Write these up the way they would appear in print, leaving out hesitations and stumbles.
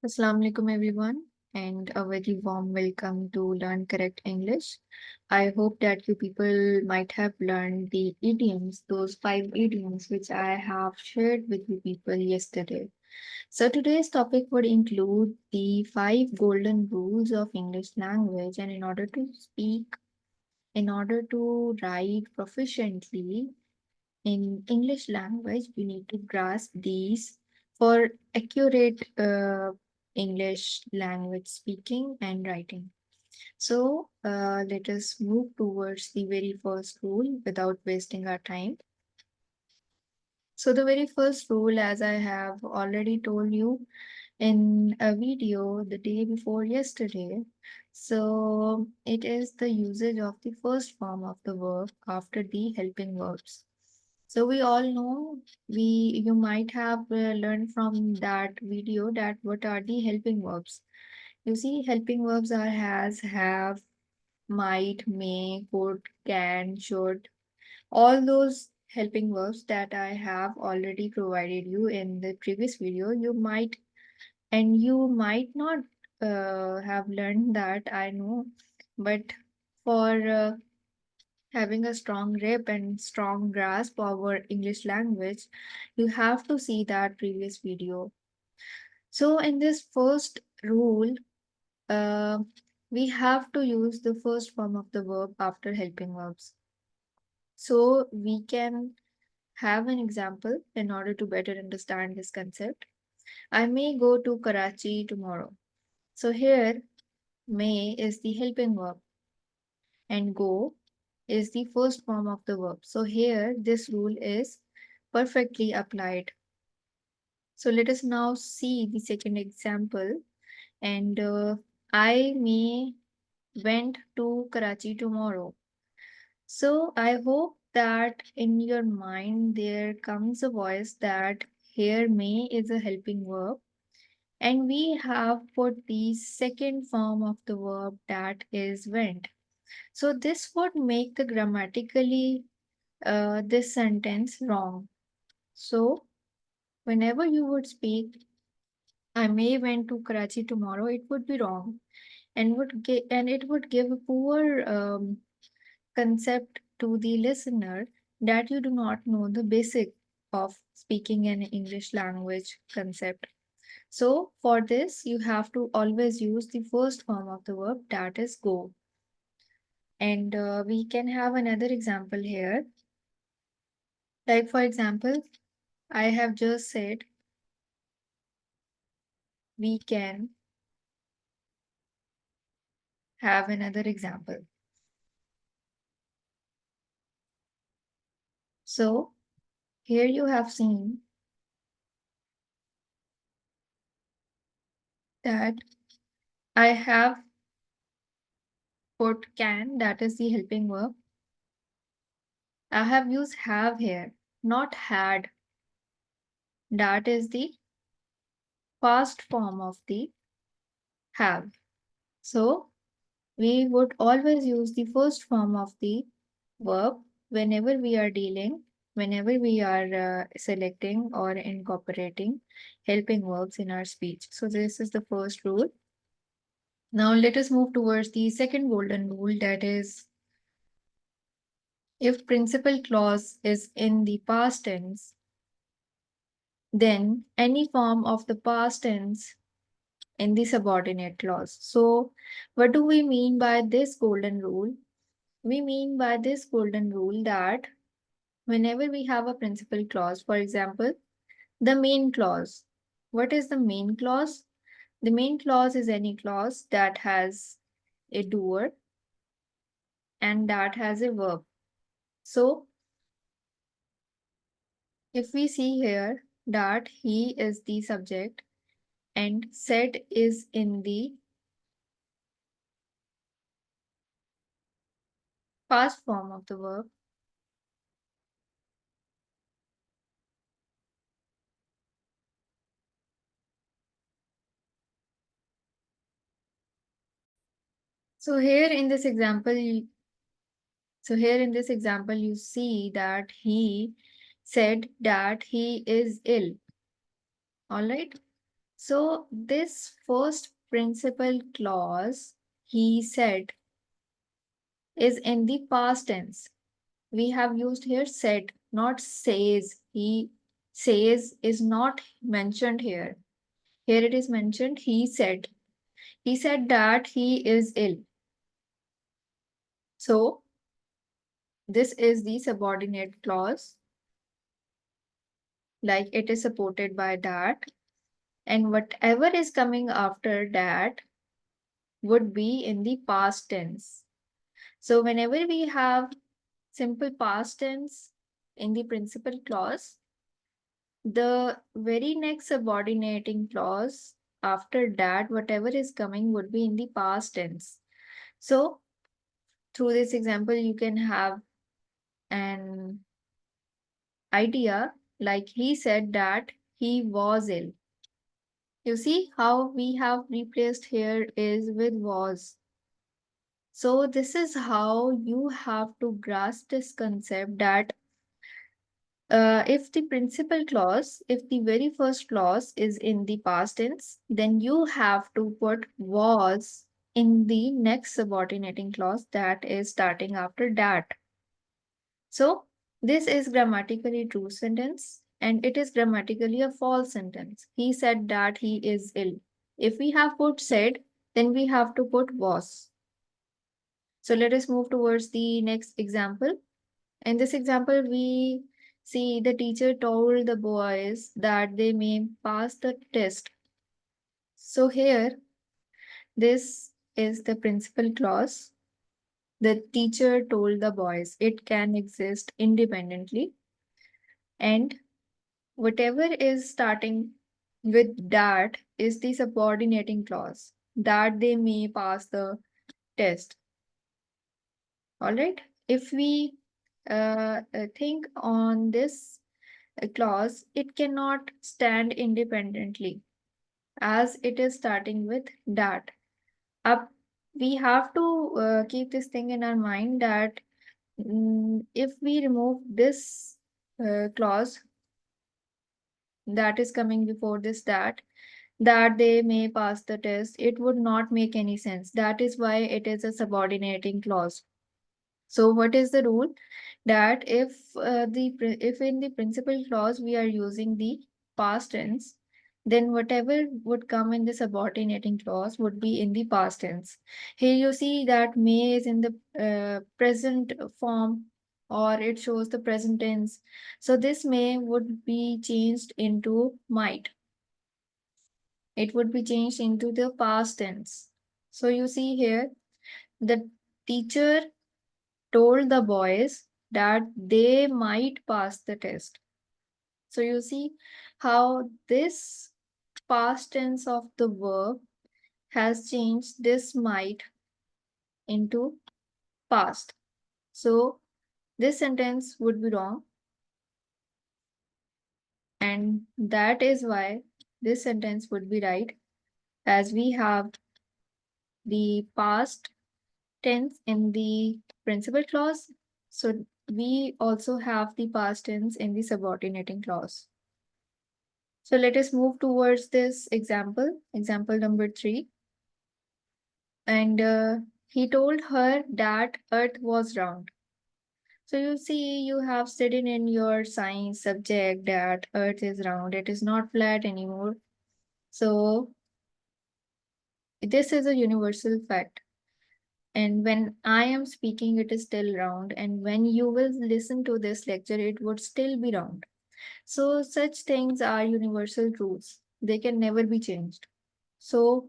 Assalamu alaikum everyone and a very warm welcome to Learn Correct English. I hope that you people might have learned the idioms, those 5 idioms which I have shared with you people yesterday. So today's topic would include the 5 golden rules of English language, and in order to write proficiently in English language, we need to grasp these for accurate English language speaking and writing. So let us move towards the very first rule without wasting our time. So the very first rule, as I have already told you in a video the day before yesterday, so it is the usage of the first form of the verb after the helping verbs. So we all know you might have learned from that video that what are the helping verbs. You see, helping verbs are has, have, might, may, could, can, should. All those helping verbs that I have already provided you in the previous video, you might not have learned that, I know, but for having a strong grip and strong grasp of our English language, you have to see that previous video. So in this first rule, uh, we have to use the first form of the verb after helping verbs. So we can have an example in order to better understand this concept. I may go to Karachi tomorrow. So here, may is the helping verb and go is the first form of the verb. So here, this rule is perfectly applied. So let us now see the second example. And I may went to Karachi tomorrow. So I hope that in your mind there comes a voice that here may is a helping verb, and we have put the second form of the verb that is went. So this would make the grammatically this sentence wrong. So whenever you would speak, I may went to Karachi tomorrow, it would be wrong and it would give a poor concept to the listener that you do not know the basic of speaking an English language concept. So for this, you have to always use the first form of the verb that is go. And we can have another example here. Like for example, I have just said we can have another example. So here you have seen that I have put can, that is the helping verb. I have used have here, not had. That is the past form of the have. So we would always use the first form of the verb whenever we are dealing, whenever we are selecting or incorporating helping verbs in our speech. So this is the first rule. Now let us move towards the second golden rule, that is, if principal clause is in the past tense, then any form of the past tense in the subordinate clause. So what do we mean by this golden rule? We mean by this golden rule that whenever we have a principal clause, for example, the main clause. What is the main clause? The main clause is any clause that has a doer and that has a verb. So if we see here that he is the subject and said is in the past form of the verb, so here in this example, you see that he said that he is ill. All right. So this first principal clause, he said, is in the past tense. We have used here said, not says. He says is not mentioned here. Here it is mentioned he said. He said that he is ill. So this is the subordinate clause, like it is supported by that. And whatever is coming after that would be in the past tense. So whenever we have simple past tense in the principal clause, the very next subordinating clause after that, whatever is coming would be in the past tense. So through this example, you can have an idea like he said that he was ill. You see how we have replaced here is with was. So this is how you have to grasp this concept that if the principal clause, if the very first clause is in the past tense, then you have to put was in the next subordinating clause that is starting after that. So this is grammatically true sentence and it is grammatically a false sentence. He said that he is ill. If we have put said, then we have to put was. So let us move towards the next example. In this example, we see the teacher told the boys that they may pass the test. So here, this is the principal clause. The teacher told the boys it can exist independently. And whatever is starting with that is the subordinating clause that they may pass the test. All right. If we think on this clause, it cannot stand independently as it is starting with that. Up, we have to keep this thing in our mind that if we remove this clause that is coming before this that they may pass the test, it would not make any sense. That is why it is a subordinating clause. So what is the rule? That if in the principal clause we are using the past tense, then whatever would come in the subordinating clause would be in the past tense. Here you see that may is in the present form or it shows the present tense. So this may would be changed into might. It would be changed into the past tense. So you see here the teacher told the boys that they might pass the test. So you see how this past tense of the verb has changed this might into past. So this sentence would be wrong. And that is why this sentence would be right, as we have the past tense in the principal clause. So we also have the past tense in the subordinating clause. So let us move towards this example number 3. And he told her that Earth was round. So you see, you have studied in your science subject that Earth is round. It is not flat anymore. So this is a universal fact. And when I am speaking, it is still round. And when you will listen to this lecture, it would still be round. So such things are universal truths. They can never be changed. So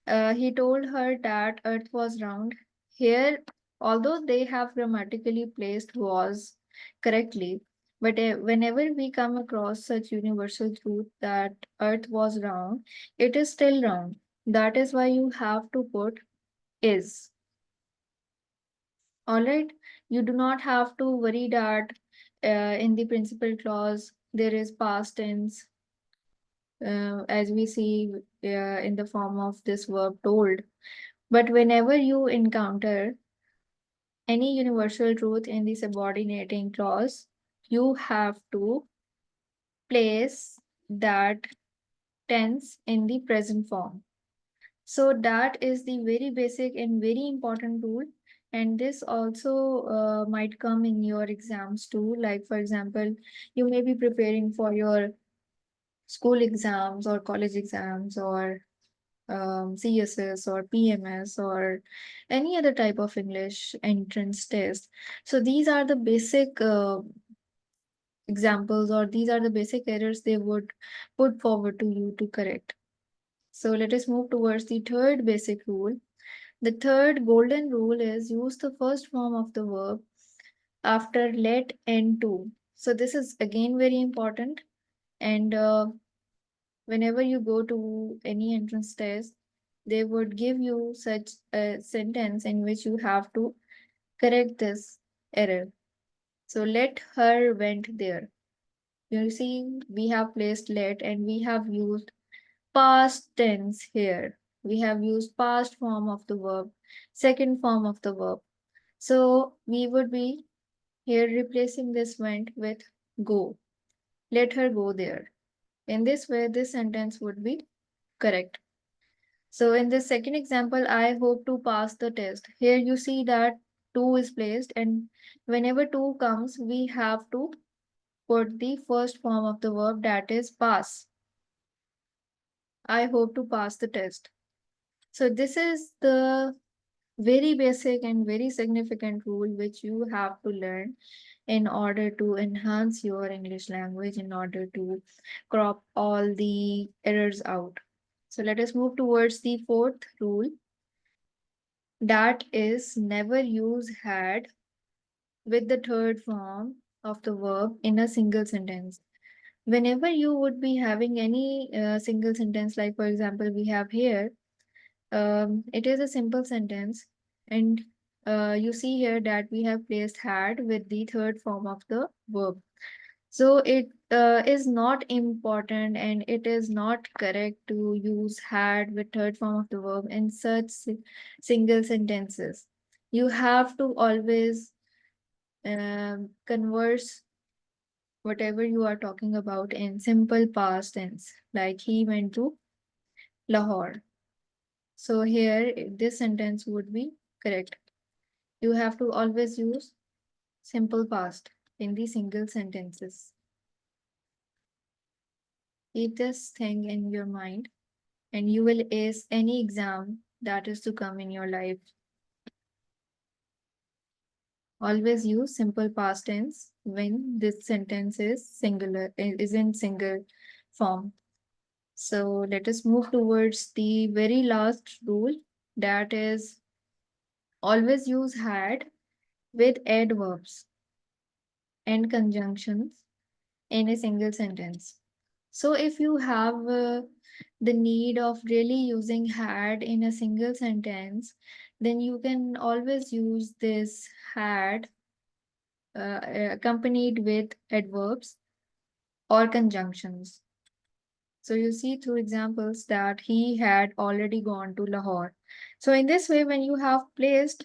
he told her that Earth was round. Here, although they have grammatically placed was correctly, but whenever we come across such universal truth that Earth was round, it is still round. That is why you have to put is. All right. You do not have to worry that in the principal clause there is past tense, as we see in the form of this verb told. But whenever you encounter any universal truth in the subordinating clause, you have to place that tense in the present form. So that is the very basic and very important rule. And this also might come in your exams too. Like, for example, you may be preparing for your school exams or college exams or CSS or PMS or any other type of English entrance test. So these are the basic examples, or these are the basic errors they would put forward to you to correct. So let us move towards the third basic rule. The third golden rule is use the first form of the verb after let and to. So this is again very important. And whenever you go to any entrance test, they would give you such a sentence in which you have to correct this error. So let her went there. You see, we have placed let and we have used past tense here. We have used past form of the verb, second form of the verb. So we would be here replacing this went with go. Let her go there. In this way, this sentence would be correct. So in this second example, I hope to pass the test. Here you see that to is placed, and whenever to comes, we have to put the first form of the verb, that is pass. I hope to pass the test. So this is the very basic and very significant rule which you have to learn in order to enhance your English language, in order to crop all the errors out. So let us move towards the fourth rule, that is never use had with the third form of the verb in a single sentence. Whenever you would be having any single sentence, like for example, we have here, it is a simple sentence, and you see here that we have placed had with the third form of the verb. So it is not important and it is not correct to use had with third form of the verb in such single sentences. You have to always converse whatever you are talking about in simple past tense, like he went to Lahore. So here, this sentence would be correct. You have to always use simple past in the single sentences. Keep this thing in your mind and you will ace any exam that is to come in your life. Always use simple past tense when this sentence is singular, is in single form. So let us move towards the very last rule, that is always use had with adverbs and conjunctions in a single sentence. So if you have the need of really using had in a single sentence, then you can always use this had accompanied with adverbs or conjunctions. So you see through examples that he had already gone to Lahore. So in this way, when you have placed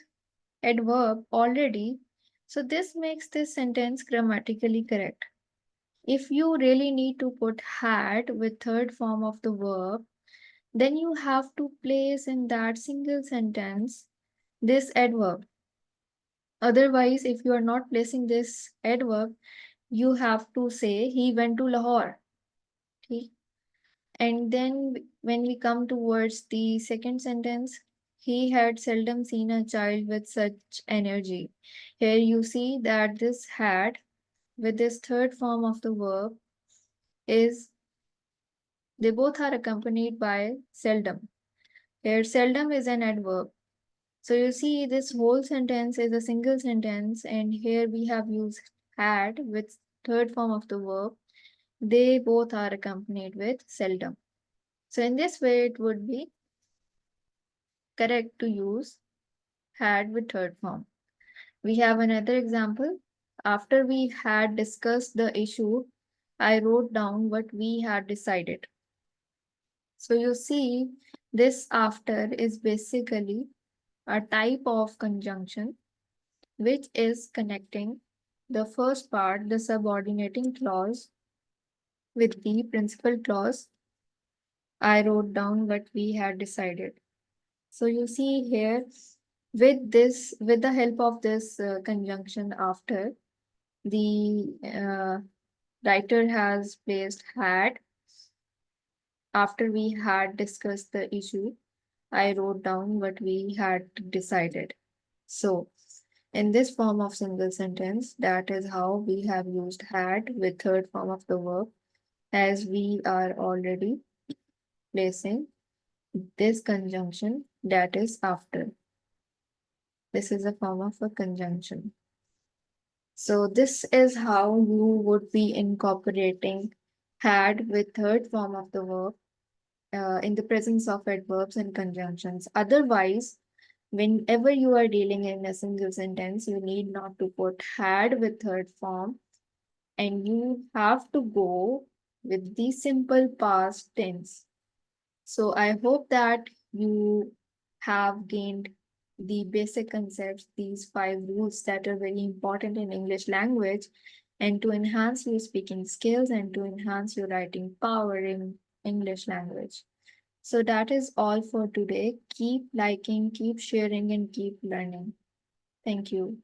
adverb already, so this makes this sentence grammatically correct. If you really need to put had with third form of the verb, then you have to place in that single sentence this adverb. Otherwise, if you are not placing this adverb, you have to say he went to Lahore. Okay? And then when we come towards the second sentence, he had seldom seen a child with such energy. Here you see that this had with this third form of the verb is, they both are accompanied by seldom. Here seldom is an adverb. So you see this whole sentence is a single sentence and here we have used had with third form of the verb. They both are accompanied with seldom. So in this way it would be correct to use had with third form. We have another example. After we had discussed the issue, I wrote down what we had decided. So you see, this after is basically a type of conjunction which is connecting the first part, the subordinating clause, with the principal clause I wrote down what we had decided. So you see here, with this, with the help of this conjunction after, the writer has placed had. After we had discussed the issue, I wrote down what we had decided. So, in this form of single sentence, that is how we have used had with third form of the verb, as we are already placing this conjunction, that is after. This is a form of a conjunction. So this is how you would be incorporating had with third form of the verb in the presence of adverbs and conjunctions. Otherwise, whenever you are dealing in a single sentence, you need not to put had with third form, and you have to go with the simple past tense. So I hope that you have gained the basic concepts, these 5 rules that are very important in English language, and to enhance your speaking skills and to enhance your writing power in English language. So that is all for today. Keep liking, keep sharing, and keep learning. Thank you.